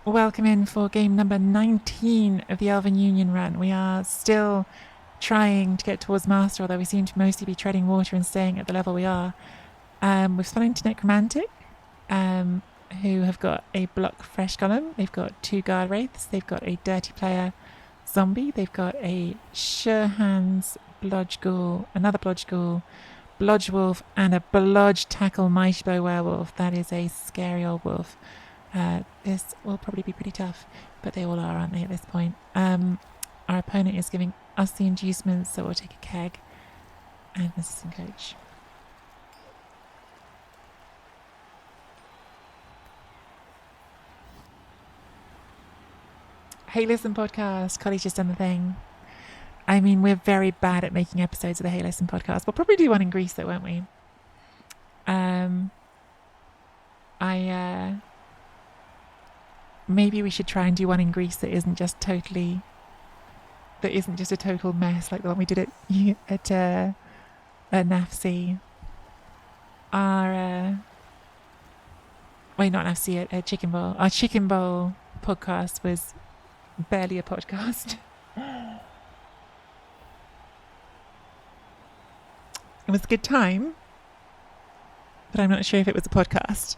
Welcome in for game number 19 of the Elven Union run. We are still trying to get towards Master, although we seem to mostly be treading water and staying at the level we are. We've spun into necromantic, who have got a block fresh golem. They've got 2 guard wraiths. They've got a dirty player zombie. They've got a sure hands blodge ghoul, another blodge ghoul, blodge wolf, and a blodge tackle mighty blow werewolf. That is a scary old wolf. This will probably be pretty tough, but they all are, aren't they, at this point? Our opponent is giving us the inducements, so we'll take a keg and an assistant coach. Hey Listen podcast, Collie's just done the thing. I mean, we're very bad at making episodes of the Hey Listen podcast. We'll probably do one in Greece though, won't we? Maybe we should try and do one in Greece that isn't just a total mess like the one we did at NAFC. Not NAFC, at Chicken Bowl. Our Chicken Bowl podcast was barely a podcast. It was a good time, but I'm not sure if it was a podcast.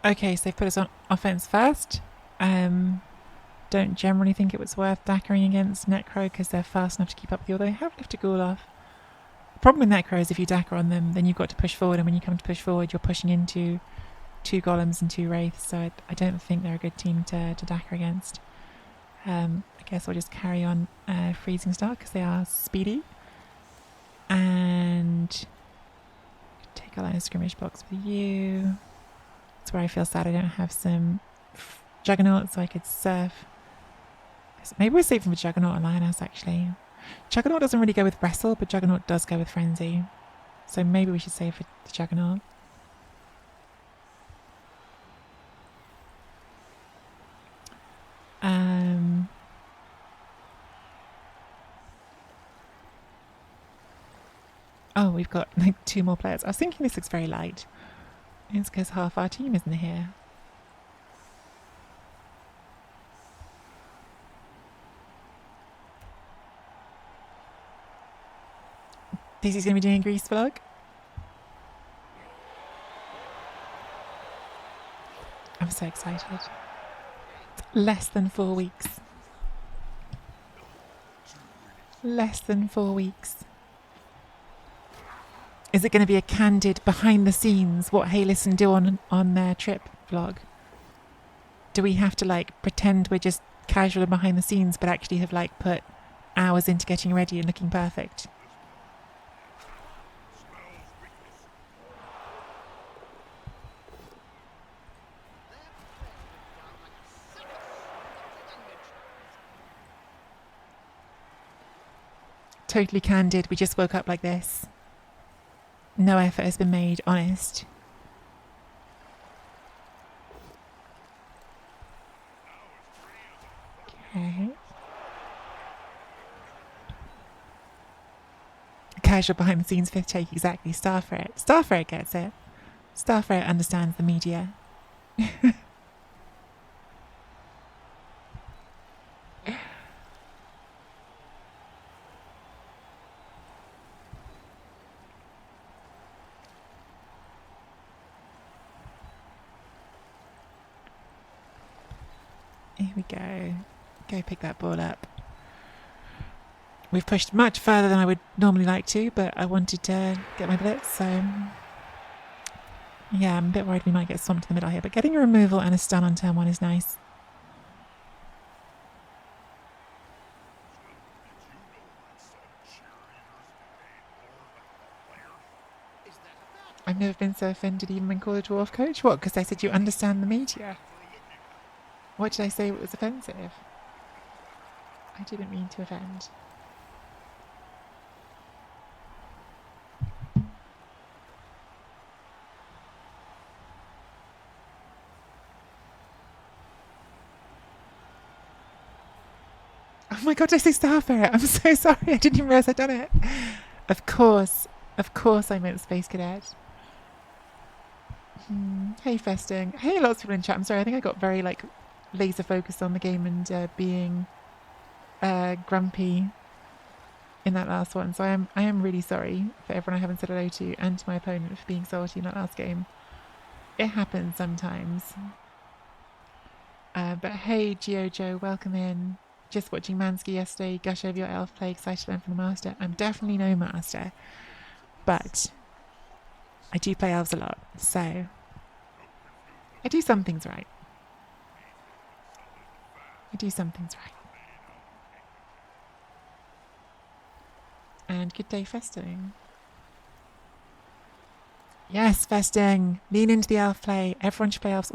Okay, so they've put us on offense first. Don't generally think it was worth dackering against Necro because they're fast enough to keep up with you, although they have left a ghoul off. The problem with Necro is if you dacker on them, then you've got to push forward, and when you come to push forward, you're pushing into 2 golems and 2 wraiths, so I don't think they're a good team to dacker against. I guess I'll just carry on freezing start because they are speedy. And take a line of skirmish box with you. That's where I feel sad I don't have some Juggernaut so I could surf. Maybe we're saving for Juggernaut and Lioness, actually. Juggernaut doesn't really go with Wrestle, but Juggernaut does go with Frenzy. So maybe we should save for the Juggernaut. Oh, we've got like 2 more players. I was thinking this looks very light. It's because half our team isn't here. Daisy's going to be doing a Greece vlog. I'm so excited. It's less than 4 weeks. Less than 4 weeks. Is it going to be a candid behind the scenes what Hey Listen do on their trip vlog? Do we have to pretend we're just casual and behind the scenes but actually have put hours into getting ready and looking perfect? Totally candid, we just woke up like this. No effort has been made, honest. Okay. Casual behind the scenes 5th take, exactly. Starfret gets it. Starfret understands the media. Here we go. Go pick that ball up. We've pushed much further than I would normally like to, but I wanted to get my blitz, so yeah, I'm a bit worried we might get swamped in the middle here, but getting a removal and a stun on turn 1 is nice. I've never been so offended even when called a dwarf coach. What, because I said you understand the media? What did I say was offensive? I didn't mean to offend. Oh my god, did I say Star Ferret? I'm so sorry, I didn't even realise I'd done it. Of course I meant Space Cadet. Hey Festing. Hey, lots of people in chat. I'm sorry, I think I got very like laser focused on the game and being grumpy in that last one. So I am really sorry for everyone I haven't said hello to and to my opponent for being salty in that last game. It happens sometimes. But hey Giojo, welcome in. Just watching Mansky yesterday, gush over your elf play, excited to learn from the master. I'm definitely no master, but I do play elves a lot, so I do some things right. I do some things right. And good day, Festing. Yes, Festing. Lean into the elf play. Everyone should play elves.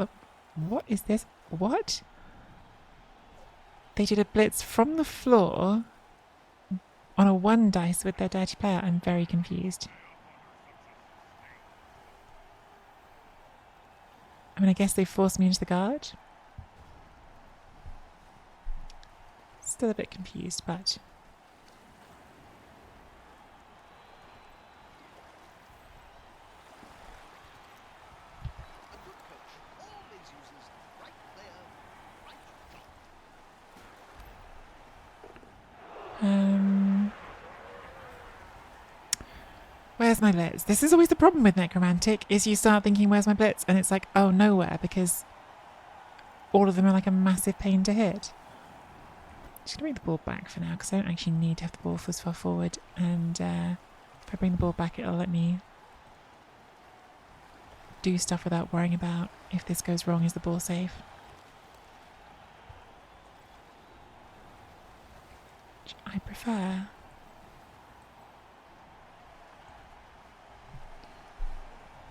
What is this? What? They did a blitz from the floor on a 1 dice with their dirty player. I'm very confused. I mean, I guess they forced me into the guard. Still a bit confused, but... Where's my blitz? This is always the problem with necromantic, is you start thinking, where's my blitz? And it's like, oh, nowhere, because all of them are like a massive pain to hit. I'm just going to bring the ball back for now, because I don't actually need to have the ball as far forward. And if I bring the ball back, it'll let me do stuff without worrying about if this goes wrong, is the ball safe? Which I prefer.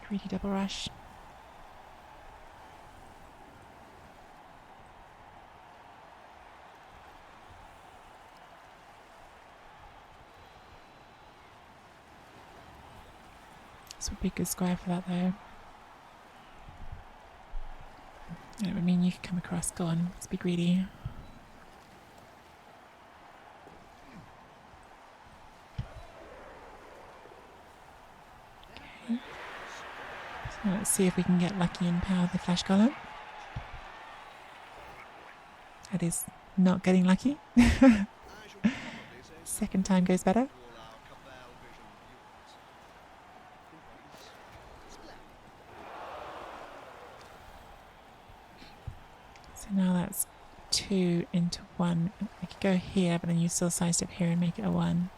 Greedy double rush. This would be a good square for that though. It would mean you could come across. Go on, let's be greedy. Okay. So let's see if we can get lucky and power the flash column. That is not getting lucky. Second time goes better. So now that's 2 into 1. I could go here, but then you still slice it here and make it a 1.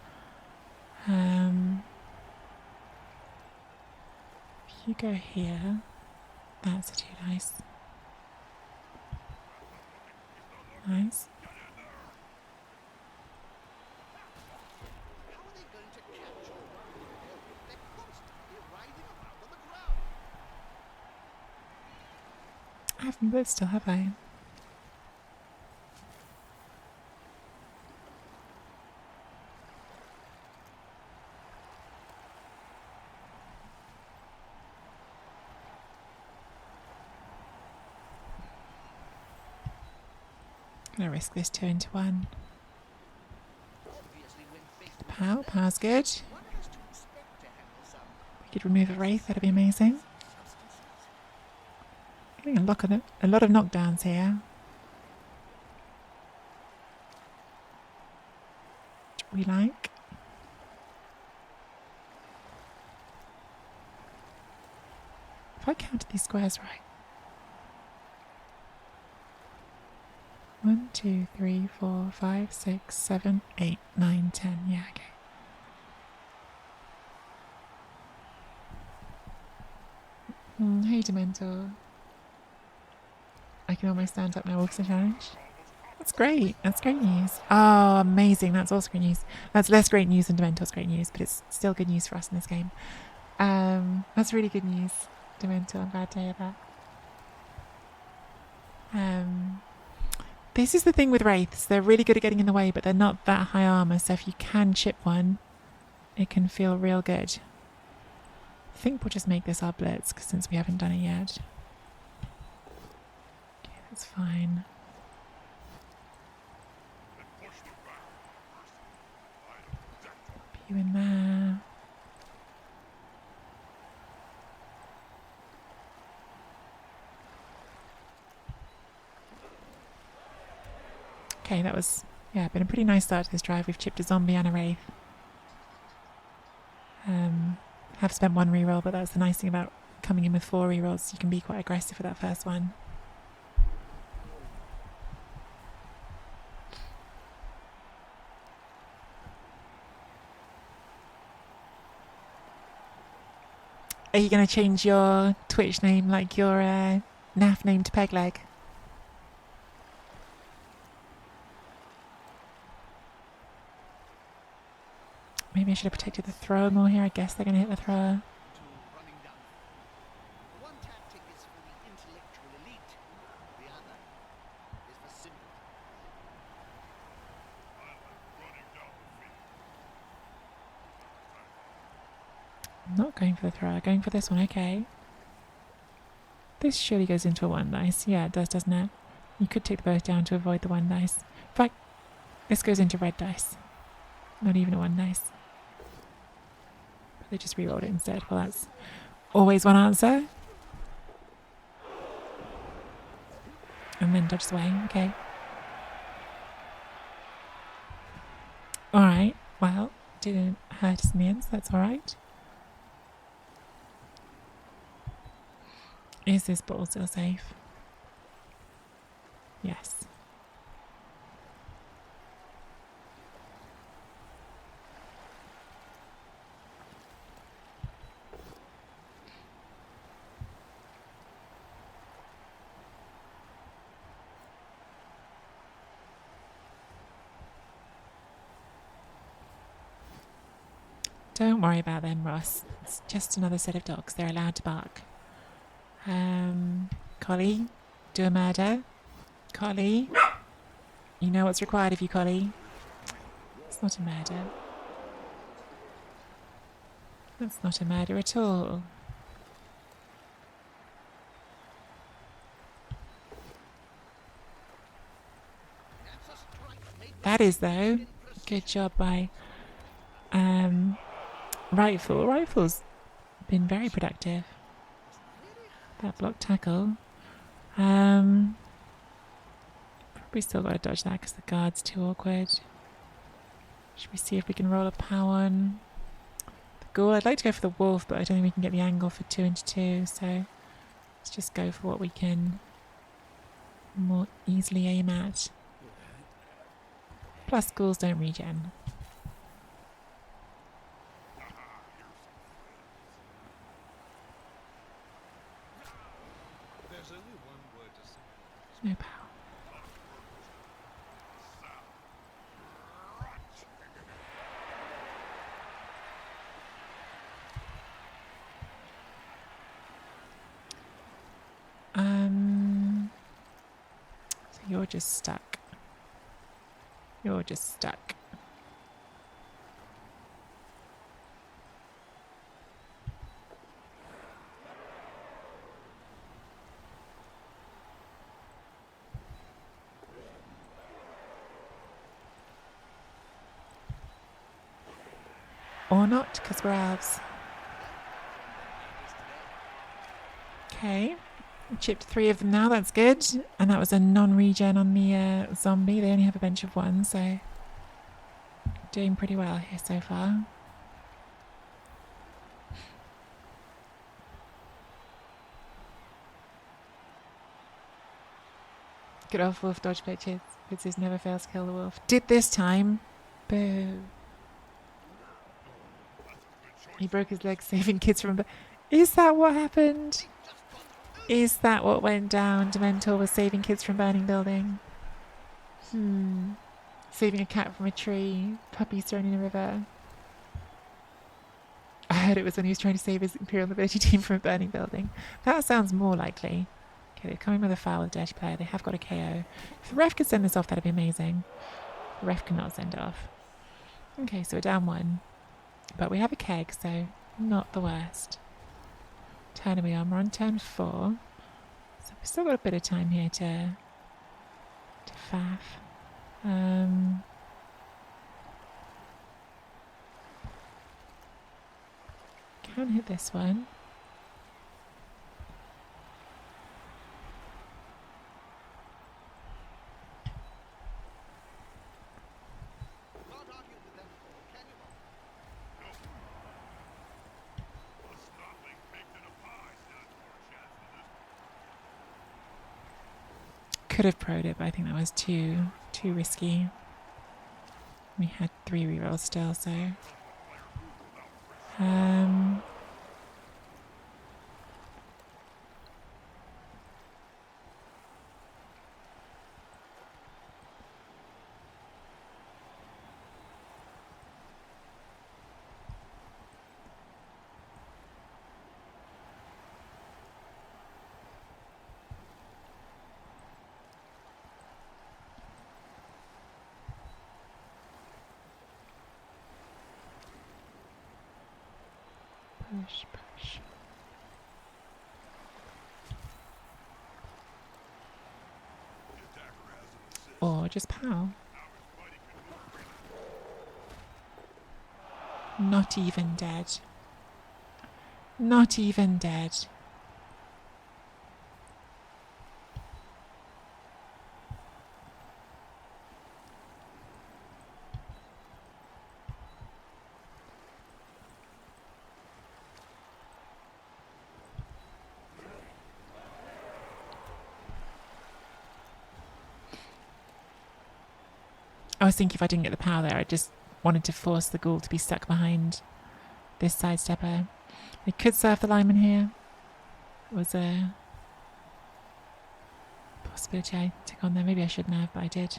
If you go here, that's a 2 dice. Nice. I haven't blitzed still, have I? I'm gonna risk this 2 into 1. Power's good. We could remove a wraith, that'd be amazing. Getting a lot of knockdowns here. Which we like. If I counted these squares right. 1, 2, 3, 4, 5, 6, 7, 8, 9, 10. Yeah, okay. Hey, Dementor. I can almost stand up now, walks the challenge. That's great. That's great news. Oh, amazing. That's also great news. That's less great news than Dementor's great news, but it's still good news for us in this game. That's really good news, Dementor. I'm glad to hear that. This is the thing with wraiths. They're really good at getting in the way, but they're not that high armor. So if you can chip one, it can feel real good. I think we'll just make this our blitz, since we haven't done it yet. Okay, that's fine. Put you in there. Okay, that was, yeah, been a pretty nice start to this drive. We've chipped a zombie and a wraith. Have spent one reroll, but that's the nice thing about coming in with 4 rerolls. You can be quite aggressive for that first one. Are you going to change your Twitch name, like your NAF name, to Pegleg? Maybe I should have protected the thrower more here. I guess they're going to hit the thrower. I'm not going for the thrower. Going for this one. Okay. This surely goes into a 1 dice. Yeah, it does, doesn't it? You could take the both down to avoid the 1 dice. In fact, this goes into red dice. Not even a 1 dice. They just rerolled it instead. Well, that's always one answer. And then dodges away. Okay. Alright. Well, didn't hurt us in the end, so that's alright. Is this ball still safe? Yes. Don't worry about them, Ross. It's just another set of dogs. They're allowed to bark. Collie, do a murder. Collie, you know what's required of you, Collie. It's not a murder. That's not a murder at all. That is, though. Good job by Rifle. Rifle's been very productive. That block tackle. Probably still got to dodge that because the guard's too awkward. Should we see if we can roll a power on the ghoul? I'd like to go for the wolf, but I don't think we can get the angle for 2 into 2, so let's just go for what we can more easily aim at. Plus, ghouls don't regen. No power. So you're just stuck. You're just stuck. Or not, because we're elves. Okay. Chipped 3 of them now, that's good. And that was a non-regen on the zombie. They only have a bench of 1, so doing pretty well here so far. Good old wolf dodge pitches. Pizzas never fails to kill the wolf. Did this time. Boo. He broke his leg saving kids from... Is that what happened? Is that what went down? Dementor was saving kids from burning building. Saving a cat from a tree. Puppies thrown in a river. I heard it was when he was trying to save his Imperial Nobility team from a burning building. That sounds more likely. Okay, they've come in with a foul with dirty player. They have got a KO. If the ref could send this off, that'd be amazing. The ref cannot send it off. Okay, so we're down 1. But we have a keg, so not the worst. Turn are we on? We're on turn 4. So we've still got a bit of time here to faff. Can hit this one. Could have pro'd it, but I think that was too risky. We had 3 rerolls still, so push. Or just pow. Not even dead. Not even dead. I was thinking if I didn't get the power there, I just wanted to force the ghoul to be stuck behind this sidestepper. They could serve the lineman here. It was a possibility I took on there. Maybe I shouldn't have, but I did.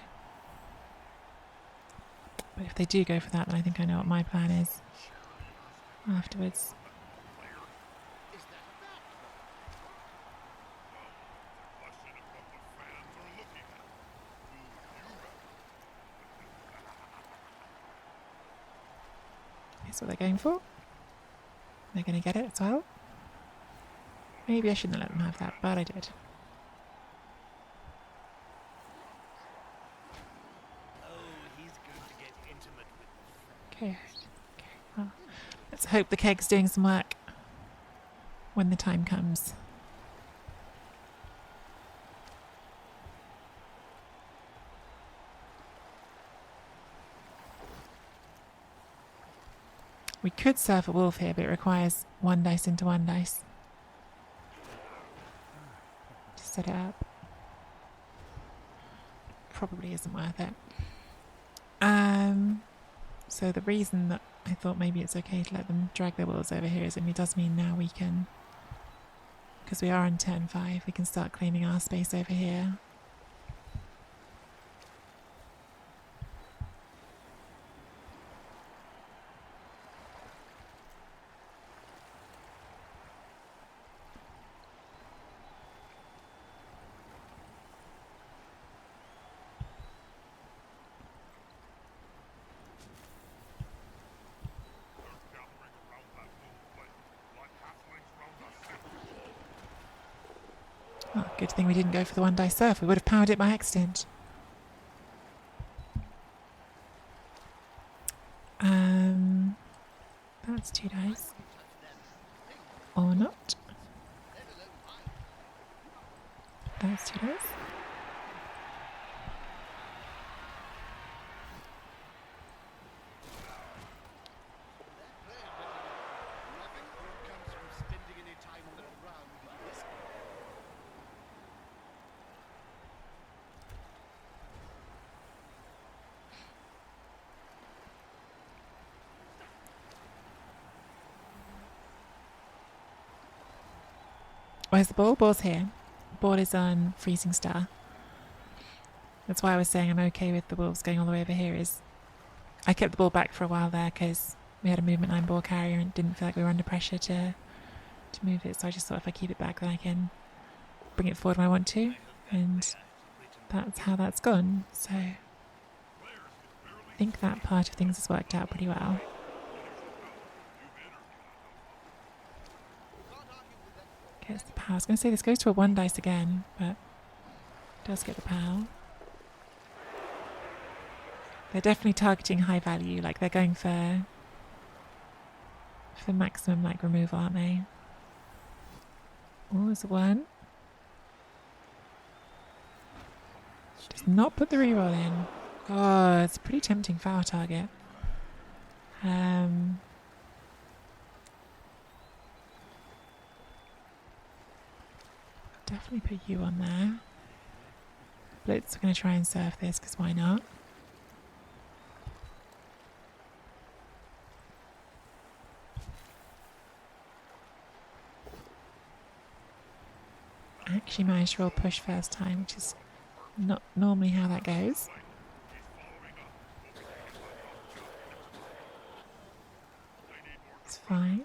But if they do go for that, then I think I know what my plan is afterwards. That's what they're going for. They're going to get it as well. Maybe I shouldn't have let them have that, but I did. Okay. Well, let's hope the keg's doing some work when the time comes. We could serve a wolf here, but it requires 1 dice into 1 dice to set it up. Probably isn't worth it. So the reason that I thought maybe it's okay to let them drag their wolves over here is it does mean now we can, because we are on turn 5, we can start claiming our space over here. Oh, good thing we didn't go for the 1 dice surf. We would have powered it by accident. That's 2 dice. Or not. That's 2 dice. Where's the ball? Ball's here. Ball is on Freezing Star. That's why I was saying I'm okay with the wolves going all the way over here. Is I kept the ball back for a while there because we had a movement 9 ball carrier and didn't feel like we were under pressure to move it. So I just thought if I keep it back, then I can bring it forward when I want to, and that's how that's gone. So I think that part of things has worked out pretty well. Gets the POW. I was going to say this goes to a 1 dice again, but it does get the POW. They're definitely targeting high value, like they're going for maximum like removal, aren't they? Oh, there's a 1. Does not put the reroll in. Oh, it's a pretty tempting foul target. Definitely put you on there. Blitz, we're going to try and serve this because why not? Actually managed to roll push first time, which is not normally how that goes. It's fine.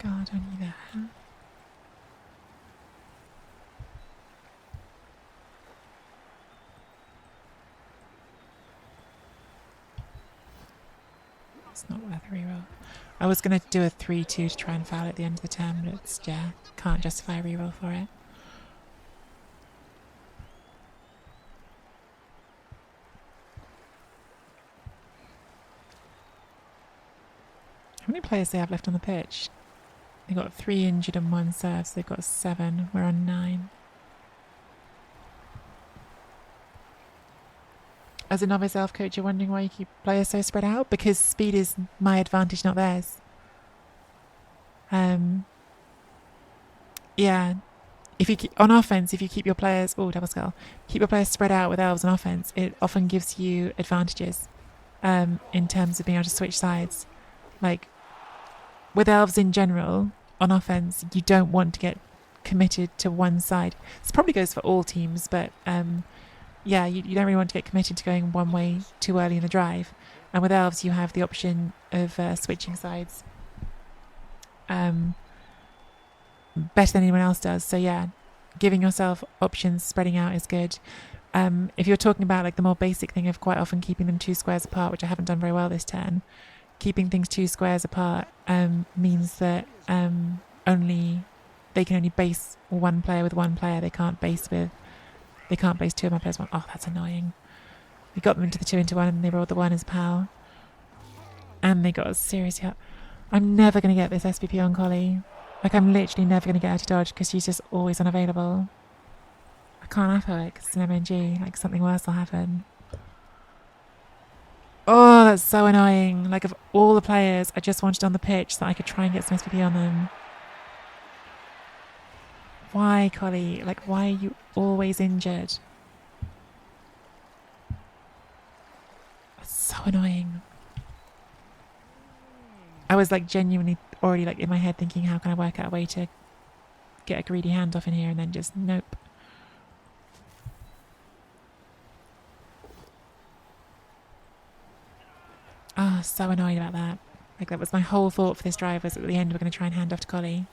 Guard on you there. It's not worth a reroll. I was going to do a 3-2 to try and foul at the end of the turn, but it's, yeah, can't justify a reroll for it. How many players do they have left on the pitch? They've got 3 injured and 1 served, so they've got 7. We're on 9. As a novice elf coach, you're wondering why you keep players so spread out? Because speed is my advantage, not theirs. Yeah. If you keep, on offense, if you keep your players, double skull, keep your players spread out with elves on offense, it often gives you advantages in terms of being able to switch sides. Like, with elves in general, on offense, you don't want to get committed to one side. This probably goes for all teams, but yeah, you don't really want to get committed to going one way too early in the drive. And with elves, you have the option of switching sides better than anyone else does. So yeah, giving yourself options, spreading out is good. If you're talking about like the more basic thing of quite often keeping them 2 squares apart, which I haven't done very well this turn, keeping things 2 squares apart means that they can only base 1 player with 1 player. They can't base 2 of my players 1. Oh, that's annoying. We got them into the 2-1 and they rolled the 1 as POW. And they got us seriously up. I'm never going to get this SPP on Collie. Like, I'm literally never going to get her to dodge because she's just always unavailable. I can't have her because it's an MNG. Like, something worse will happen. Oh, that's so annoying. Like, of all the players, I just wanted on the pitch so that I could try and get some SPP on them. Why, Collie? Like, why are you always injured? That's so annoying. I was like genuinely already like in my head thinking, how can I work out a way to get a greedy handoff in here, and then just nope. Oh, so annoyed about that. Like, that was my whole thought for this drive, was at the end we're going to try and hand off to Collie.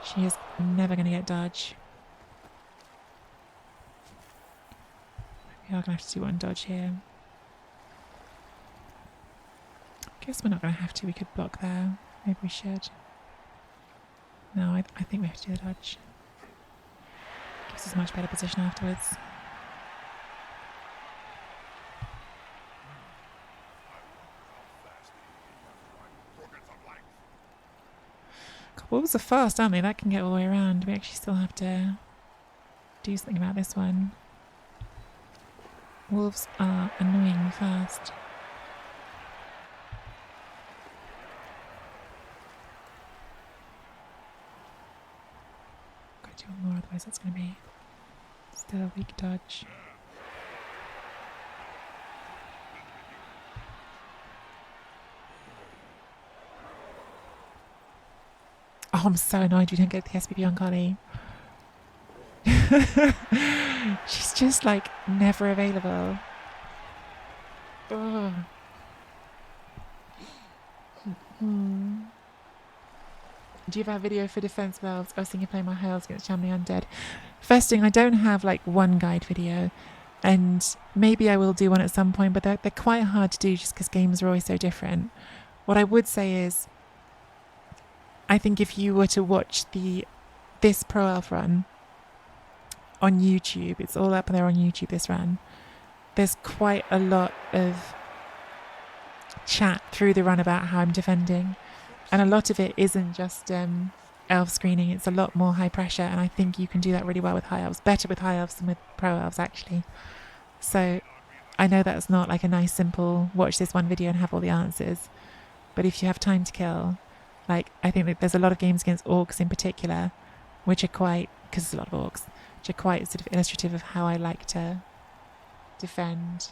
She is never going to get dodge. We are going to have to do 1 dodge here. Guess we're not going to have to. We could block there. Maybe we should. No, I think we have to do the dodge. Gives us a much better position afterwards. God, wolves are fast, aren't they? That can get all the way around. We actually still have to do something about this one. Wolves are annoyingly fast. Do more, otherwise that's going to be still a weak dodge. Oh, I'm so annoyed we don't get the SPP on Collie. She's just like never available. Ugh. Do you have a video for defense of elves? I was thinking playing my high elves against Chamley Undead. First thing, I don't have like one guide video, and maybe I will do one at some point, but they're quite hard to do just because games are always so different. What I would say is, I think if you were to watch this Pro Elf run on YouTube, it's all up there on YouTube, this run, there's quite a lot of chat through the run about how I'm defending, and a lot of it isn't just elf screening, it's a lot more high pressure, and I think you can do that really well with high elves, better with high elves than with pro elves actually. So I know that's not like a nice simple watch this one video and have all the answers, but if you have time to kill, like I think that there's a lot of games against orcs in particular which are quite, because there's a lot of orcs, which are quite sort of illustrative of how I like to defend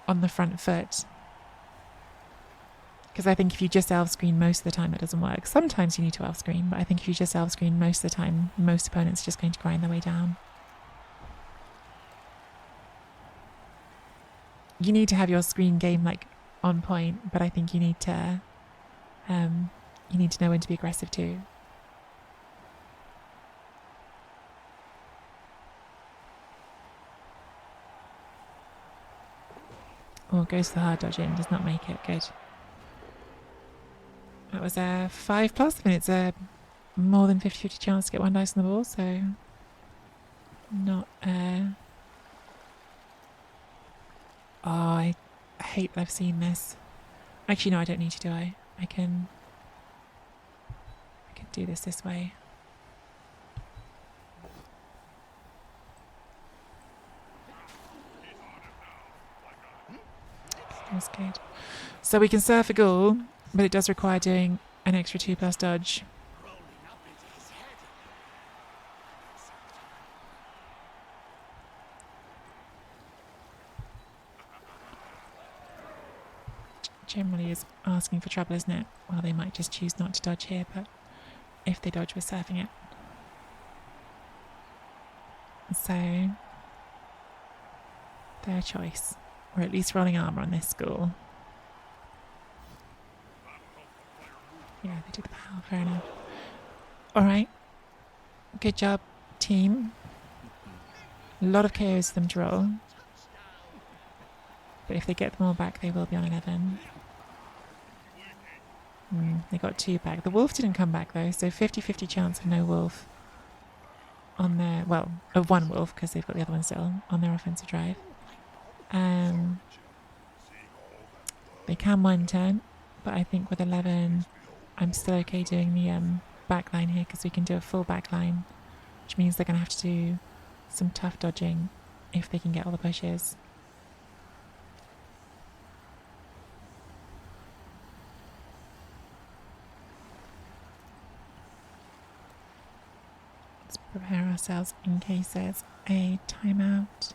on the front foot. Because I think if you just elf screen most of the time, it doesn't work. Sometimes you need to elf screen, but I think if you just elf screen most of the time, most opponents are just going to grind their way down. You need to have your screen game like on point, but I think you need to know when to be aggressive too. Oh, goes for the hard dodge in, does not make it. Good. That was a 5+. I mean, it's a more than 50-50 chance to get one dice on the ball, so not. Oh, I hate that I've seen this. Actually, no, I don't need to, do I? I can do this way. That's good. So we can surf a ghoul, but it does require doing an extra 2+ dodge. Generally is asking for trouble, isn't it? Well, they might just choose not to dodge here, but if they dodge, we're surfing it. So, their choice. We're at least rolling armour on this school. Yeah, they do the power, fair enough. Alright. Good job, team. A lot of KOs for them to roll. But if they get them all back, they will be on 11. They got 2 back. The wolf didn't come back though, so 50-50 chance of no wolf on their, well, of one wolf, because they've got the other one still, on their offensive drive. They can one turn, but I think with 11, I'm still okay doing the back line here, because we can do a full back line, which means they're going to have to do some tough dodging if they can get all the pushes. Let's prepare ourselves in case there's a timeout.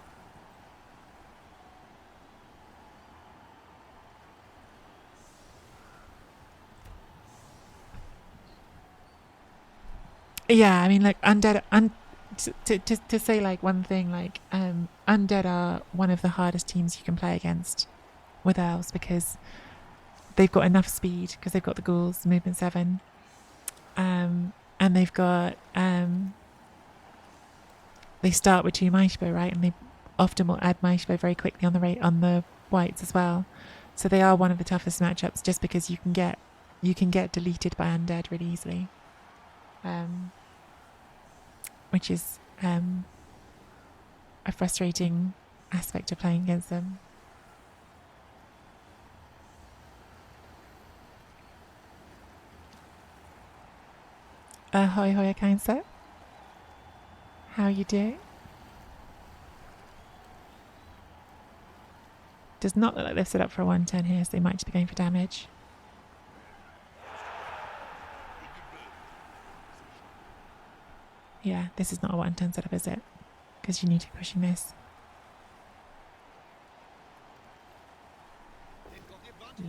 Yeah, I mean, like, undead, to say, like, one thing, like, undead are one of the hardest teams you can play against with elves, because they've got enough speed, because they've got the ghouls, movement 7, and they've got, they start with 2 Mighty right, and they often will add Mighty very quickly on the whites as well, so they are one of the toughest matchups, just because you can get deleted by undead really easily. Which is a frustrating aspect of playing against them. Ahoy hoy, kind sir. How you doing? Does not look like they've set up for a 1-turn here, so they might just be going for damage. Yeah, this is not a 1-turn setup, is it? Because you need to be pushing this.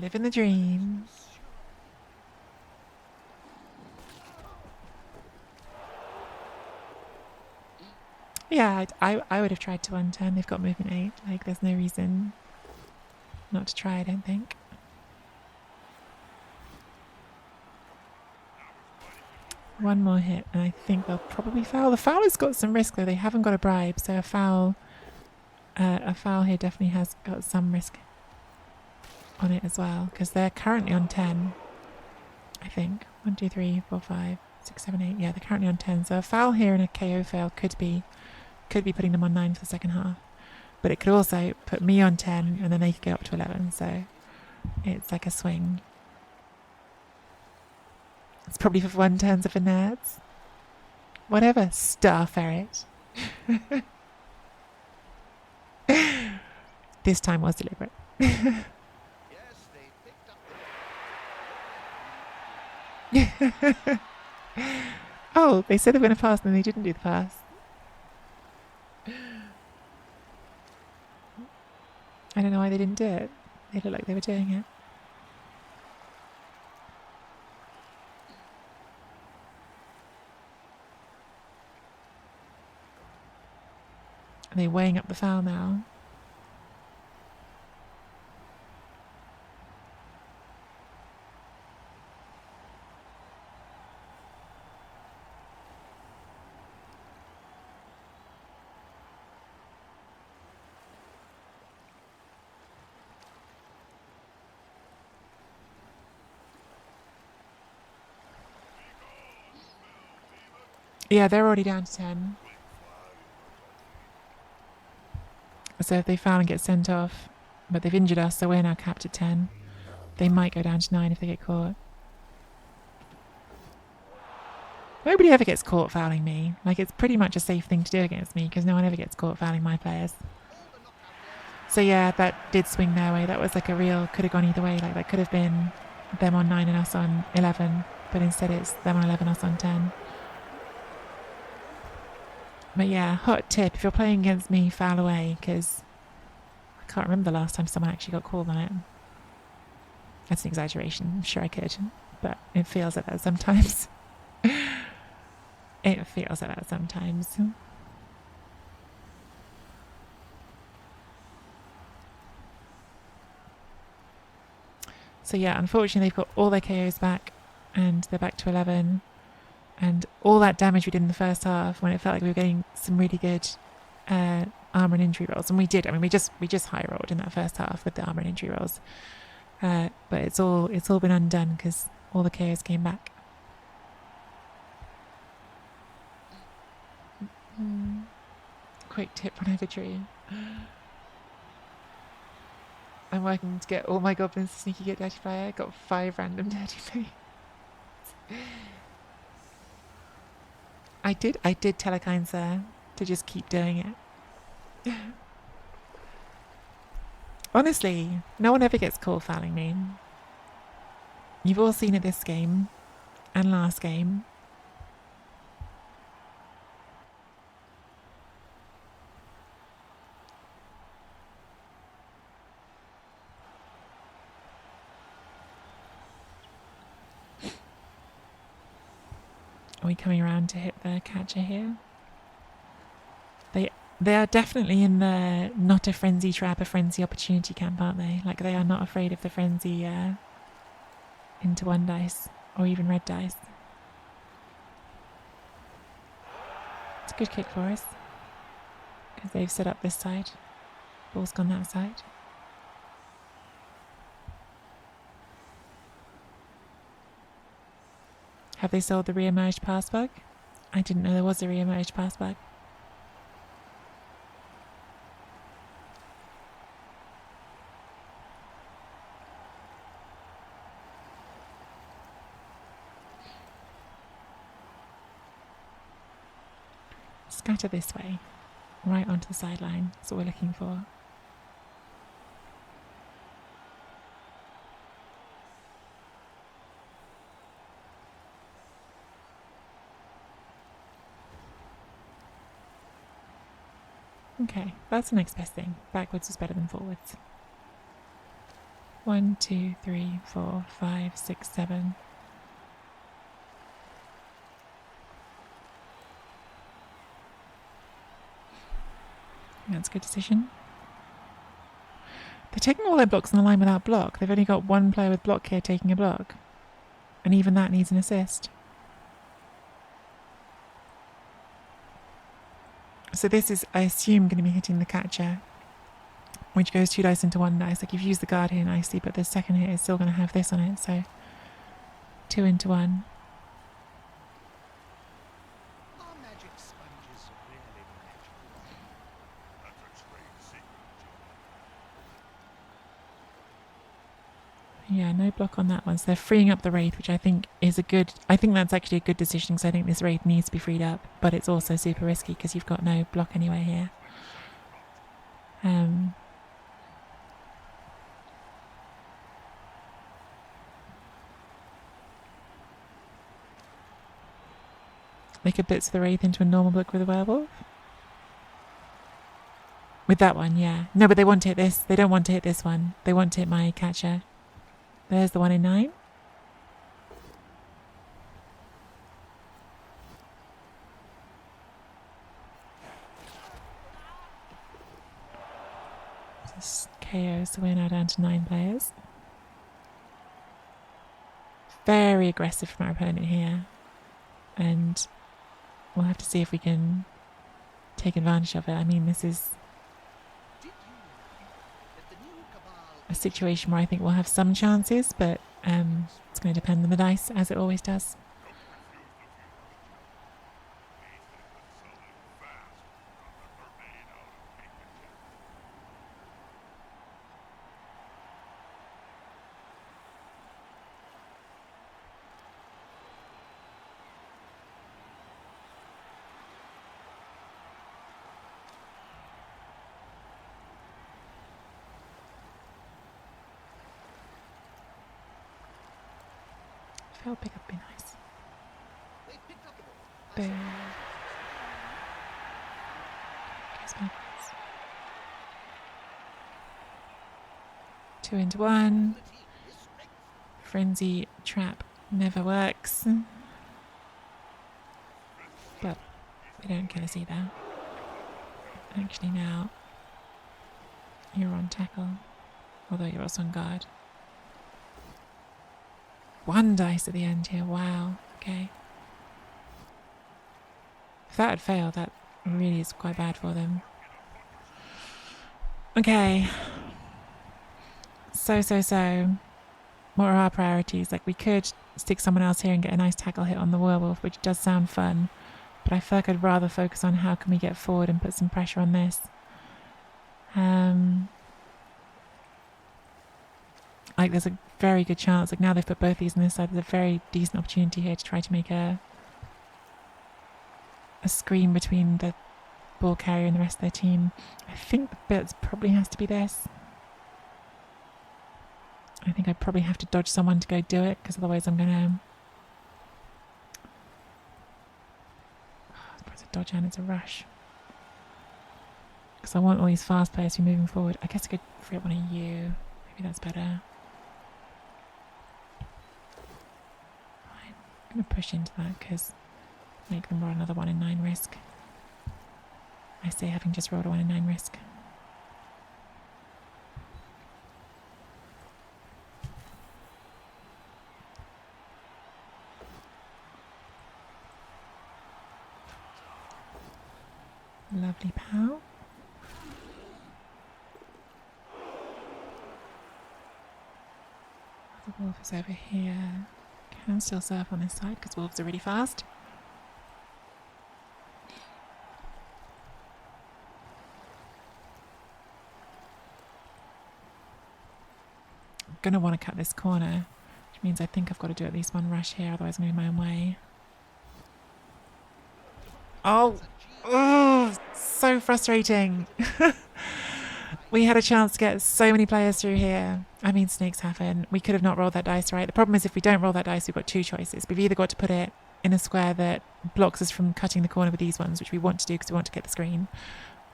Living the dream. Yeah, I would have tried to 110. They've got movement 8. Like, there's no reason not to try, I don't think. One more hit, and I think they'll probably foul. The foul has got some risk, though. They haven't got a bribe, so a foul here definitely has got some risk on it as well, because they're currently on 10, I think. 1, 2, 3, 4, 5, 6, 7, 8. Yeah, they're currently on 10. So a foul here and a KO fail could be putting them on 9 for the second half. But it could also put me on 10, and then they could go up to 11. So it's like a swing. It's probably for 110s for nerds. Whatever, Star Ferret. This time was deliberate. Oh, they said they were going to pass and then they didn't do the pass. I don't know why they didn't do it. They looked like they were doing it. Are they weighing up the foul now? Yeah, they're already down to 10. So if they foul and get sent off, but they've injured us, so we're now capped at 10. They might go down to 9 if they get caught. Nobody ever gets caught fouling me. Like, it's pretty much a safe thing to do against me because no one ever gets caught fouling my players. So yeah, that did swing their way. That was like a real, could have gone either way. Like, that could have been them on 9 and us on 11, but instead it's them on 11, us on 10. But yeah, hot tip, if you're playing against me, foul away, because I can't remember the last time someone actually got called on it. That's an exaggeration. I'm sure I could, but it feels like that sometimes. It feels like that sometimes. So yeah, unfortunately they've got all their KOs back and they're back to 11. And all that damage we did in the first half when it felt like we were getting some really good armor and injury rolls. And we did. I mean, we just high rolled in that first half with the armor and injury rolls. But it's all been undone because all the KOs came back. Quick tip on Evertree. I'm working to get all my goblins to sneaky get dirty fire. I got 5 random dirty fire. I did tell Akainsa to just keep doing it. Honestly, no one ever gets caught fouling me. You've all seen it this game and last game. Are we coming around to hit the catcher here? They are definitely in the not a frenzy trap, a frenzy opportunity camp, aren't they? Like, they are not afraid of the frenzy into 1 dice or even red dice. It's a good kick for us because they've set up this side. Ball's gone that side. Have they sold the re-emerged pass bug? I didn't know there was a re-emerged pass bug. Scatter this way, right onto the sideline. That's what we're looking for. Okay, that's the next best thing. Backwards is better than forwards. 1, 2, 3, 4, 5, 6, 7. That's a good decision. They're taking all their blocks on the line without block. They've only got one player with block here taking a block. And even that needs an assist. So this is, I assume, going to be hitting the catcher, which goes 2 dice into 1 dice. Like, you've used the guard here nicely, but the second hit is still going to have this on it, so 2 into 1. Yeah, no block on that one. So they're freeing up the Wraith, which I think is a good... I think that's actually a good decision, because I think this Wraith needs to be freed up. But it's also super risky, because you've got no block anywhere here. They could blitz the Wraith into a normal block with a werewolf. With that one, yeah. No, but they want to hit this. They don't want to hit this one. They want to hit my catcher. There's the 1 in 9. Just KO, so we're now down to 9 players. Very aggressive from our opponent here. And we'll have to see if we can take advantage of it. I mean, this is a situation where I think we'll have some chances, but it's going to depend on the dice, as it always does. Fail pick up would be nice. Boom. Guess my guys. 2 into 1. Frenzy trap never works. But they don't kill us either. Actually now you're on tackle. Although you're also on guard. 1 dice at the end here. Wow. Okay. If that had failed, that really is quite bad for them. Okay. So. What are our priorities? Like, we could stick someone else here and get a nice tackle hit on the werewolf, which does sound fun. But I feel like I'd rather focus on how can we get forward and put some pressure on this. Like, there's a very good chance, like now they've put both these on this side, there's a very decent opportunity here to try to make a screen between the ball carrier and the rest of their team. I think the bit probably has to be this. I think I probably have to dodge someone to go do it, because otherwise I'm gonna... It's a dodge and it's a rush. Because I want all these fast players to be moving forward. I guess I could free up one of you. Maybe that's better. Fine. I'm going to push into that because make them roll another 1 in 9 risk. I say having just rolled a 1 in 9 risk. Lovely pal. The wolf is over here. Can still surf on this side because wolves are really fast. I'm going to want to cut this corner, which means I think I've got to do at least 1 rush here, otherwise I'm going to be my own way. Oh, so frustrating. We had a chance to get so many players through here. I mean, snakes happen. We could have not rolled that dice, right? The problem is if we don't roll that dice, we've got 2 choices. We've either got to put it in a square that blocks us from cutting the corner with these ones, which we want to do because we want to get the screen,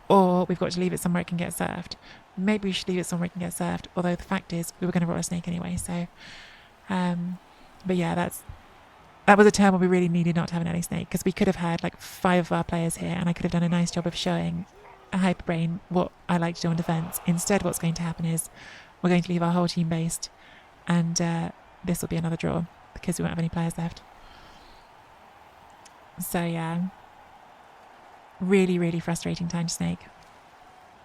or we've got to leave it somewhere it can get served. Maybe we should leave it somewhere it can get served, although the fact is we were going to roll a snake anyway, so... but yeah, that was a turn where we really needed not to have an early snake, because we could have had like 5 of our players here, and I could have done a nice job of showing a hyperbrain what I like to do on defence. Instead, what's going to happen is we're going to leave our whole team based, and this will be another draw because we won't have any players left. So yeah, really, really frustrating time to snake.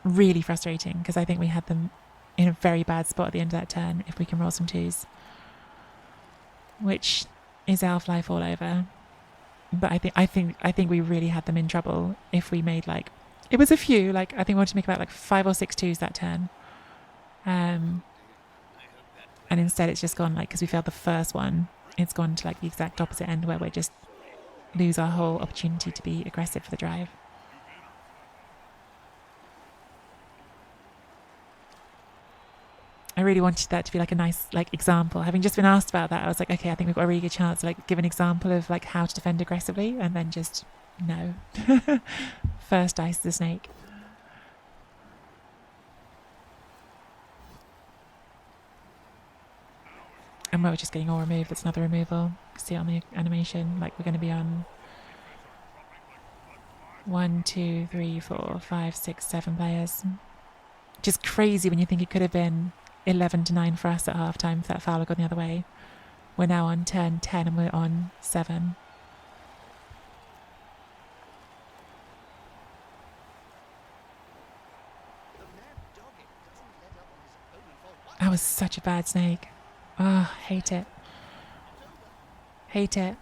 Really frustrating because I think we had them in a very bad spot at the end of that turn if we can roll some 2s, which is elf life all over. But I think we really had them in trouble if we made like, it was a few, like I think we wanted to make about like 5 or 6 2s that turn, and instead it's just gone like, because we failed the first one, it's gone to like the exact opposite end where we just lose our whole opportunity to be aggressive for the drive. I really wanted that to be like a nice like example. Having just been asked about that, I was like, okay, I think we've got a really good chance to like give an example of like how to defend aggressively, and then just no. First dice the snake. And we're just getting all removed. That's another removal. See it on the animation. Like we're going to be on 1, 2, 3, 4, 5, 6, 7 players. Just crazy when you think it could have been 11-9 for us at half time if that foul had gone the other way. We're now on turn 10 and we're on 7. That was such a bad snake. Oh, hate it. Hate it.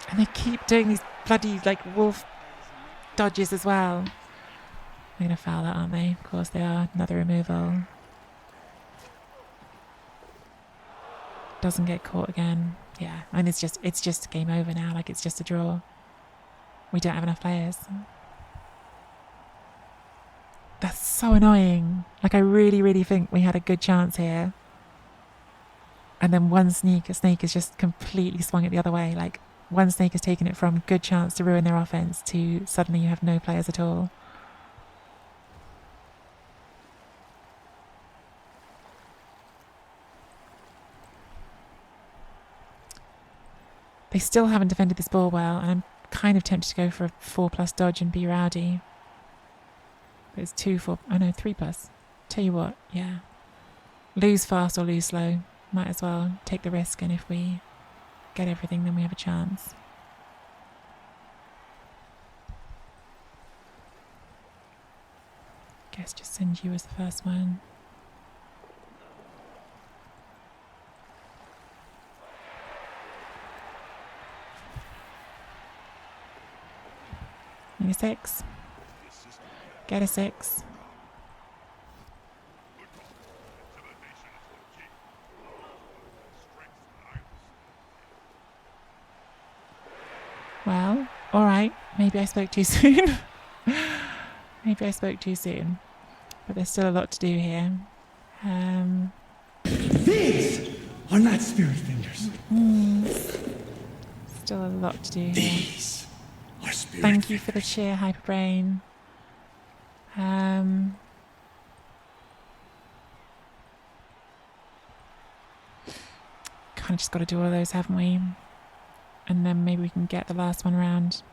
And they keep doing these bloody like wolf dodges as well. They're going to foul that, aren't they? Of course they are. Another removal. Doesn't get caught again. Yeah, and it's just game over now. Like it's just a draw. We don't have enough players. That's so annoying. Like I really, really think we had a good chance here. And then one snake has just completely swung it the other way. Like one snake has taken it from good chance to ruin their offense to suddenly you have no players at all. They still haven't defended this ball well, and I'm kind of tempted to go for a 4+ dodge and be rowdy. But it's 2, 4, oh no, 3+. Tell you what, yeah. Lose fast or lose slow. Might as well take the risk, and if we get everything, then we have a chance. Guess just send you as the first one. Need a 6. Get a 6. Well, alright. Maybe I spoke too soon. Maybe I spoke too soon. But there's still a lot to do here. These are not spirit fingers. Still a lot to do here. These are spirit Thank you fingers. for the cheer, Hyperbrain. Kind of just got to do all of those, haven't we? And then maybe we can get the last one round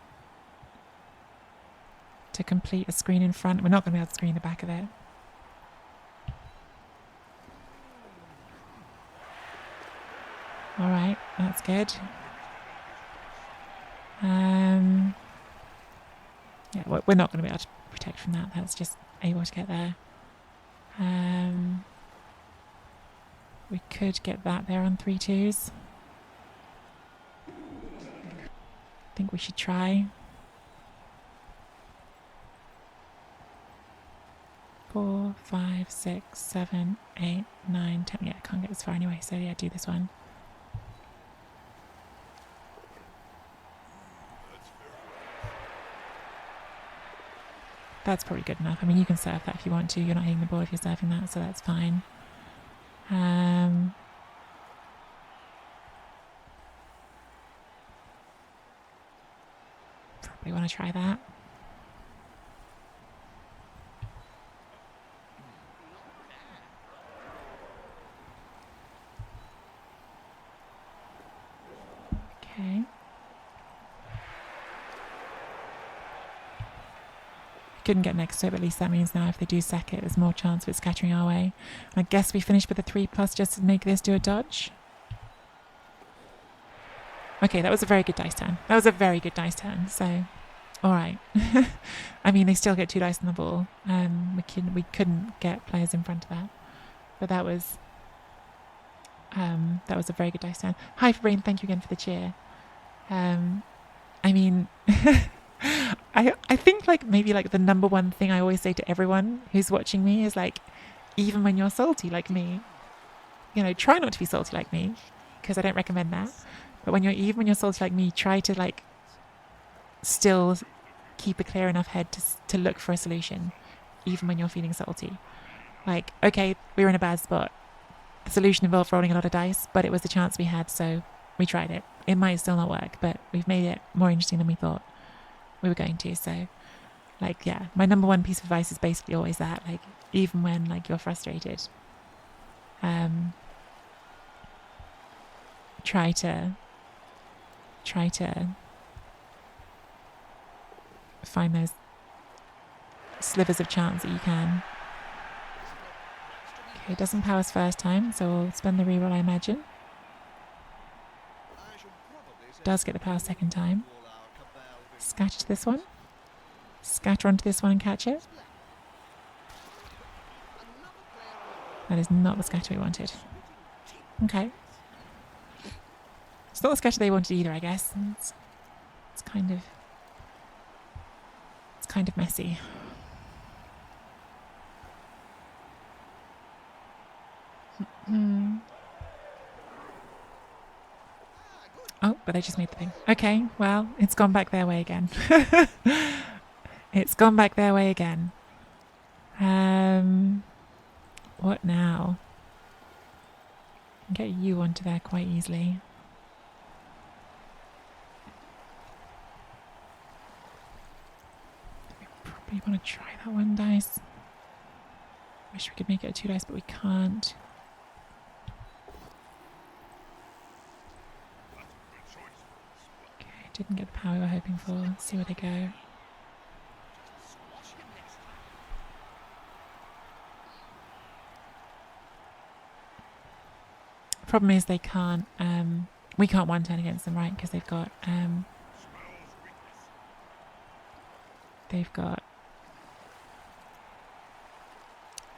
to complete a screen in front. We're not going to be able to screen the back of it. Alright, that's good. Yeah, we're not going to be able to protect from that. That's just able to get there. We could get that there on 3 2s. I think we should try. 4, 5, 6, 7, 8, 9, 10. Yeah, I can't get this far anyway, so yeah, do this one. That's probably good enough. I mean, you can serve that if you want to. You're not hitting the ball if you're serving that, so that's fine. Probably want to try that. Okay. Couldn't get next to it, but at least that means now if they do sack it, there's more chance of it scattering our way. I guess we finish with a 3+ just to make this do a dodge. Okay, that was a very good dice turn. That was a very good dice turn. So, all right. I mean, they still get 2 dice on the ball. We couldn't get players in front of that, but that was a very good dice turn. Hi, Brain. Thank you again for the cheer. I mean, I think like maybe like the number one thing I always say to everyone who's watching me is like, even when you're salty like me, try not to be salty like me, because I don't recommend that. But when you're salty like me, try to like still keep a clear enough head to look for a solution, even when you're feeling salty. Like, okay, we were in a bad spot. The solution involved rolling a lot of dice, but it was the chance we had, so we tried it. It might still not work, but we've made it more interesting than we thought we were going to. So, like, yeah, my number one piece of advice is basically always that, like, even when like you're frustrated, try to find those slivers of chance that you can. Okay, it doesn't pass first time, so we'll spend the reroll, I imagine. Does get the power second time. Scatter to this one. Scatter onto this one and catch it. That is not the scatter we wanted. Okay. It's not the scatter they wanted either, I guess. It's kind of messy. Oh, but they just made the thing. Okay, well, it's gone back their way again. It's gone back their way again. What now? Get you onto there quite easily. We probably want to try that 1 dice. Wish we could make it a 2 dice, but we can't. Okay, didn't get the power we were hoping for. Let's see where they go. Problem is they can't, we can't 1-turn against them, right? Because they've got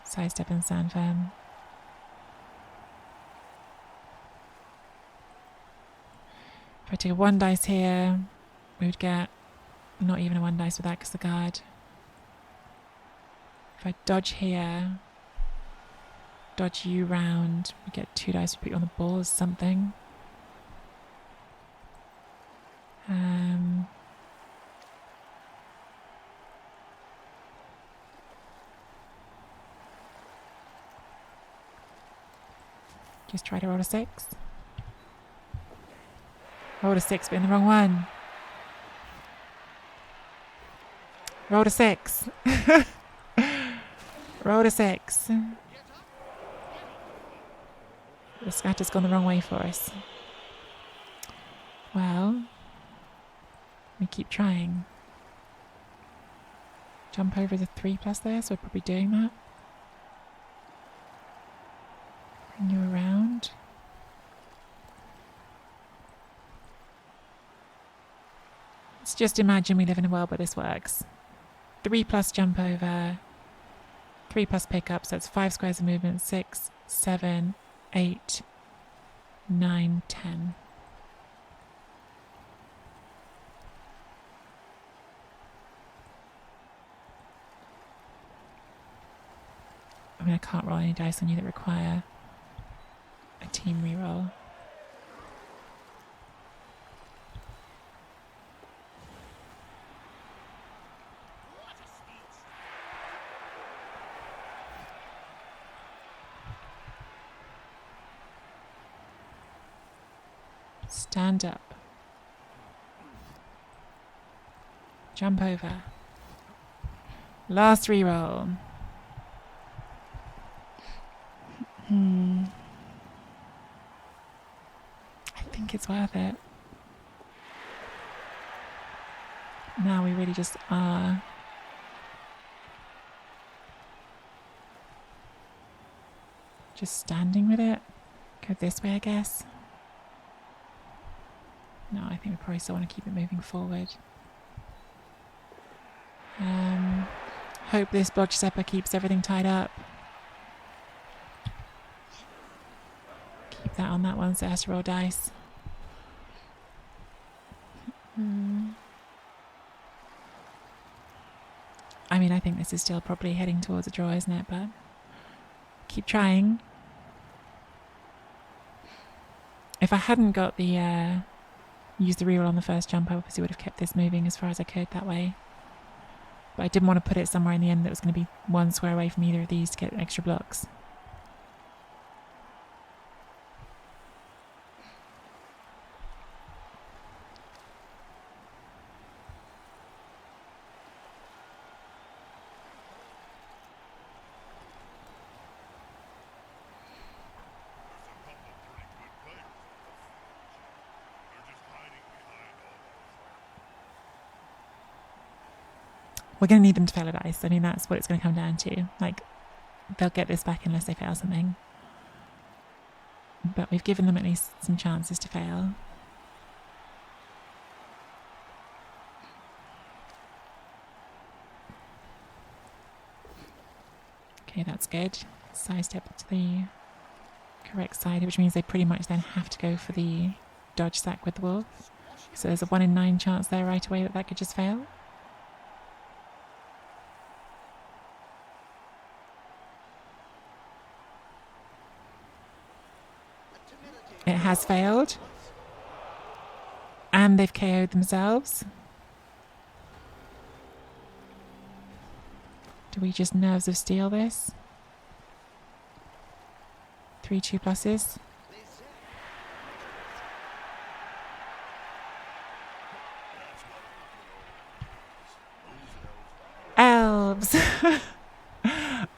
sidestep and stand firm. If I take a 1 dice here, we would get not even a 1 dice with that because the guard. If I dodge here, dodge you round, we get 2 dice, we put you on the ball or something. Just try to roll a 6. Roll a 6, but in the wrong one. Roll a 6. Roll a 6. The scatter's gone the wrong way for us. Well, we keep trying. Jump over the 3+ there, so we're probably doing that. Bring you around. Let's just imagine we live in a world where this works. 3+ jump over, 3+ pick up, so it's 5 squares of movement, 6, 7, 8, 9, 10. I mean, I can't roll any dice on you that require a team reroll. Stand up. Jump over. Last reroll. I think it's worth it. Now we really just are. Just standing with it. Go this way, I guess. No, I think we probably still want to keep it moving forward. Hope this Bodge Stepper keeps everything tied up. Keep that on that one, so it has to roll dice. I mean, I think this is still probably heading towards a draw, isn't it? But keep trying. If I hadn't got the used the reroll on the first jump, I obviously would have kept this moving as far as I could that way. But I didn't want to put it somewhere in the end that was going to be one square away from either of these to get extra blocks. We're going to need them to fail a dice. I mean, that's what it's going to come down to. Like, they'll get this back unless they fail something. But we've given them at least some chances to fail. Okay, that's good. Sidestep to the correct side, which means they pretty much then have to go for the dodge sack with the wolf. So there's a 1 in 9 chance there right away that could just fail. It has failed. And they've KO'd themselves. Do we just Nerves of Steel this? 3 2+. Elves!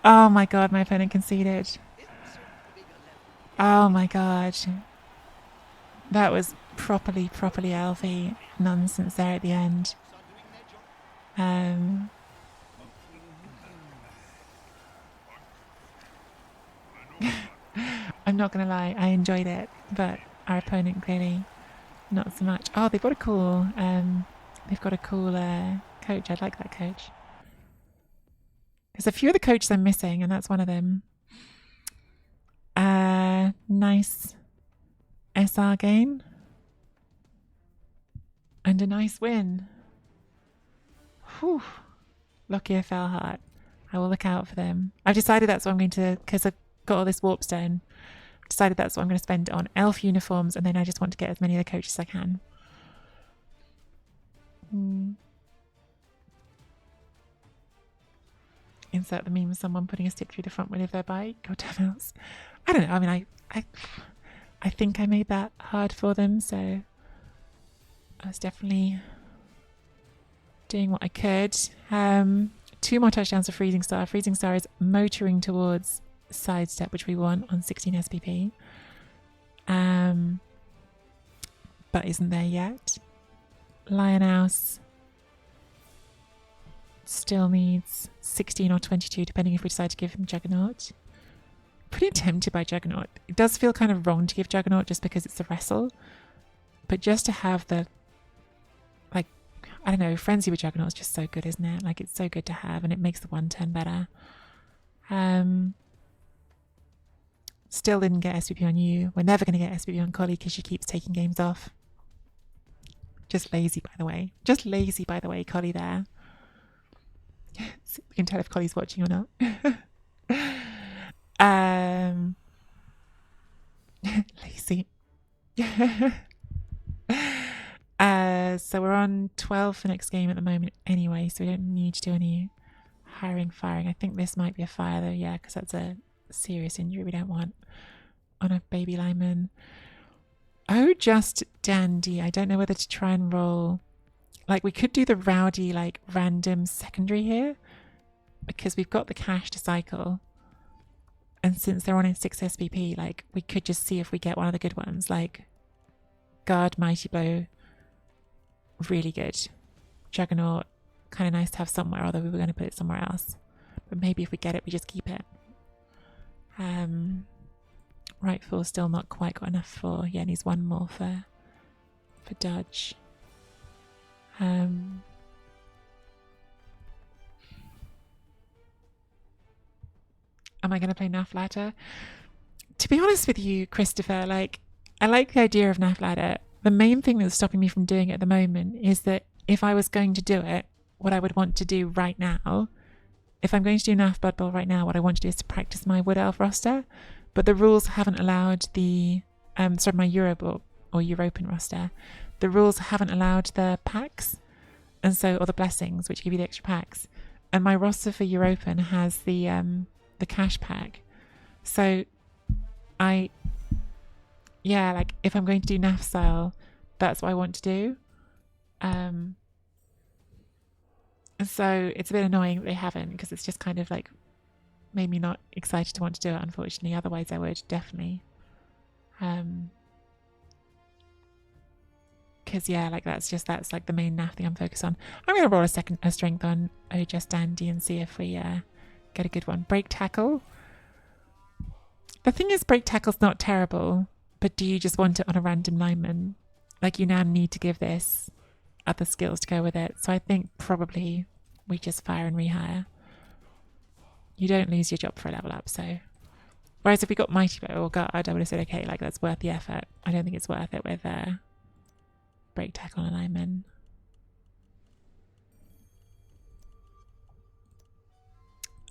Oh my god, my opponent conceded. Oh my god. That was properly elfy nonsense there at the end. I'm not gonna lie, I enjoyed it, but our opponent clearly not so much. Oh, they've got a cool coach. I'd like that coach. There's a few of the coaches I'm missing, and that's one of them. Nice SR gain. And a nice win. Whew. Lucky I fell hard. I will look out for them. I've decided that's what I'm going to, because I've got all this warp stone, I've decided that's what I'm going to spend on elf uniforms, and then I just want to get as many of the coaches as I can. Insert the meme of someone putting a stick through the front wheel of their bike. God damn else. I don't know. I mean, I think I made that hard for them, so I was definitely doing what I could. 2 more touchdowns for Freezing Star. Freezing Star is motoring towards sidestep, which we want on 16 SPP. But isn't there yet. Lionhouse still needs 16 or 22, depending if we decide to give him Juggernaut. Pretty tempted by Juggernaut. It does feel kind of wrong to give Juggernaut just because it's the wrestle. But just to have the, like, I don't know, Frenzy with Juggernaut is just so good, isn't it? Like, it's so good to have, and it makes the 1 turn better. Still didn't get SPP on you. We're never going to get SPP on Collie because she keeps taking games off. Just lazy, by the way. Just lazy, by the way, Collie there. We can tell if Collie's watching or not. Lazy. So we're on 12 for next game at the moment anyway, so we don't need to do any firing. I think this might be a fire though, yeah, because that's a serious injury we don't want on a baby lineman. Oh, just dandy. I don't know whether to try and roll. Like, we could do the rowdy, like, random secondary here, because we've got the cash to cycle. And since they're on in 6 SPP, like, we could just see if we get one of the good ones, like Guard, Mighty Blow, really good. Juggernaut, kind of nice to have somewhere, although we were going to put it somewhere else. But maybe if we get it, we just keep it. Rightful still not quite got enough for, yeah, needs one more for dodge. Am I going to play NAF ladder? To be honest with you, Christopher, like, I like the idea of NAF ladder. The main thing that's stopping me from doing it at the moment is that if I was going to do it, what I would want to do right now, if I'm going to do NAF Blood Bowl right now, what I want to do is to practice my Wood Elf roster. But the rules haven't allowed the, my Euro or European roster. The rules haven't allowed the packs, and so, or the blessings, which give you the extra packs. And my roster for European has the cash pack. So like if I'm going to do NAF style, that's what I want to do. And so it's a bit annoying that they haven't, because it's just kind of like made me not excited to want to do it, unfortunately. Otherwise I would definitely. Because yeah, like that's like the main NAF thing I'm focused on. I'm going to roll a strength on Just Dandy and see if we get a good one. Break tackle. The thing is, break tackle's not terrible, but do you just want it on a random lineman? Like, you now need to give this other skills to go with it. So I think probably we just fire and rehire. You don't lose your job for a level up, so. Whereas if we got Mighty Blow or Guard, I would have said, okay, like that's worth the effort. I don't think it's worth it with break tackle on a lineman.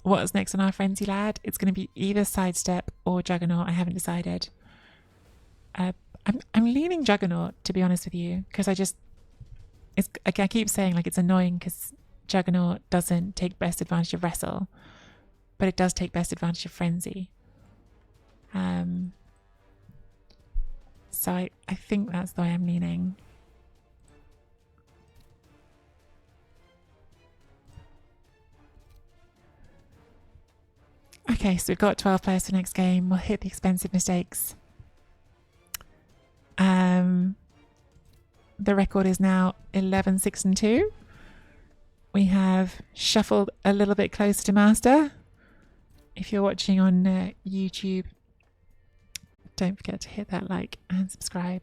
What's next on our frenzy lad? It's going to be either sidestep or juggernaut. I haven't decided. I'm leaning juggernaut, to be honest with you, because I keep saying like it's annoying because juggernaut doesn't take best advantage of wrestle, but it does take best advantage of frenzy. So I think that's the way I'm leaning. Okay, so we've got 12 players for next game. We'll hit the expensive mistakes. The record is now 11, 6 and 2. We have shuffled a little bit closer to master. If you're watching on YouTube, don't forget to hit that like and subscribe.